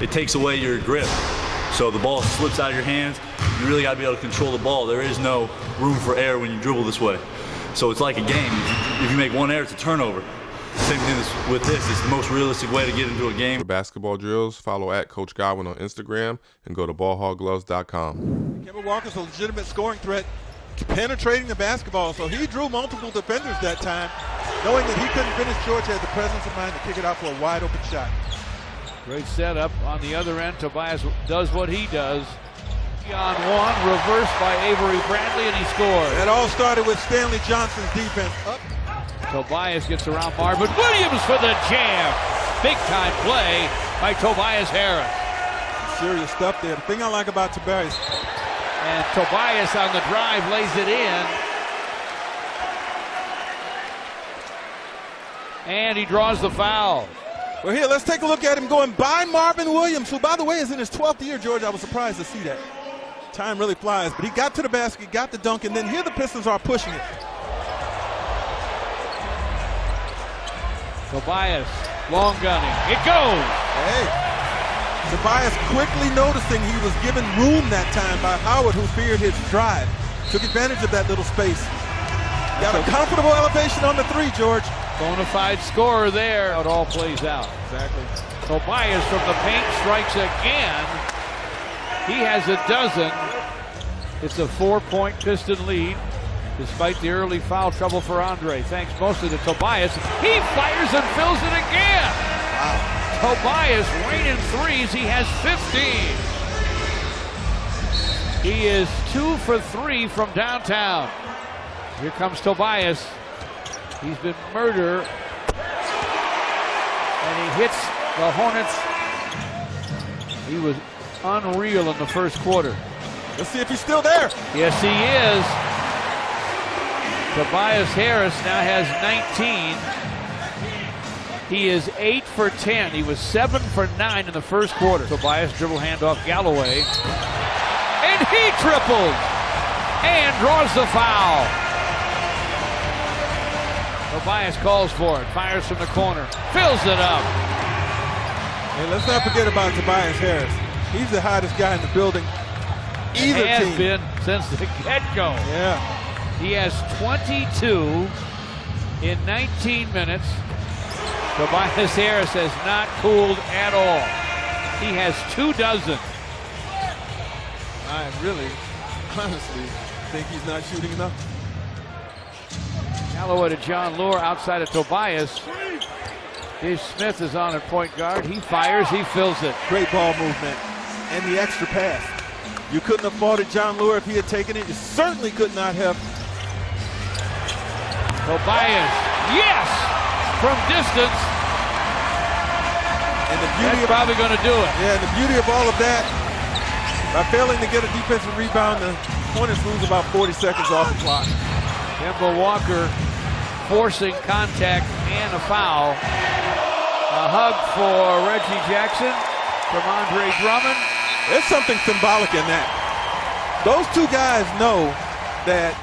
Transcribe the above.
it takes away your grip. So the ball slips out of your hands. You really got to be able to control the ball. There is no room for error when you dribble this way. So it's like a game. If you make one error, it's a turnover. Same thing with this. It's the most realistic way to get into a game. For basketball drills, follow @Coach Godwin on Instagram and go to ballhoggloves.com. Kemba Walker's a legitimate scoring threat, penetrating the basketball. So he drew multiple defenders that time, knowing that he couldn't finish. George had the presence of mind to kick it out for a wide open shot. Great setup on the other end. Tobias does what he does. On one, reversed by Avery Bradley, and he scores. It all started with Stanley Johnson's defense. Up. Tobias gets around Marvin Williams for the jam. Big time play by Tobias Harris. Serious stuff there. The thing I like about Tobias. And Tobias on the drive lays it in. And he draws the foul. Well, here, let's take a look at him going by Marvin Williams, who, by the way, is in his 12th year, George. I was surprised to see that. Time really flies, but he got to the basket, got the dunk, and then here the Pistons are pushing it. Tobias, long gunning. It goes! Hey, Tobias quickly noticing he was given room that time by Howard, who feared his drive. Took advantage of that little space. Got a comfortable elevation on the three, George. Bona fide scorer there. How it all plays out. Exactly. Tobias from the paint strikes again. He has a dozen. It's a 4-point Piston lead, despite the early foul trouble for Andre. Thanks mostly to Tobias. He fires and fills it again. Wow. Tobias raining threes. He has 15. He is 2 for 3 from downtown. Here comes Tobias. He's been murdered. And he hits the Hornets. He was unreal in the first quarter. Let's see if he's still there. Yes, he is. Tobias Harris now has 19. He is 8 for 10. He was 7 for 9 in the first quarter. Tobias dribble handoff Galloway. And he triples. And draws the foul. Tobias calls for it. Fires from the corner. Fills it up. Hey, let's not forget about Tobias Harris. He's the hottest guy in the building. Either has team. Been since the get-go. Yeah. He has 22 in 19 minutes. Tobias Harris has not cooled at all. He has 2 dozen. I really, honestly, think he's not shooting enough. Galloway to John Lure outside of Tobias. Dave Smith is on at point guard. He fires, he fills it. Great ball movement and the extra pass. You couldn't have faulted John Lure if he had taken it. You certainly could not have. Tobias, yes! From distance. And the beauty That's probably going to do it. Yeah, and the beauty of all of that, by failing to get a defensive rebound, the Hornets lose about 40 seconds off the clock. Kemba Walker forcing contact and a foul. A hug for Reggie Jackson from Andre Drummond. There's something symbolic in that. Those two guys know that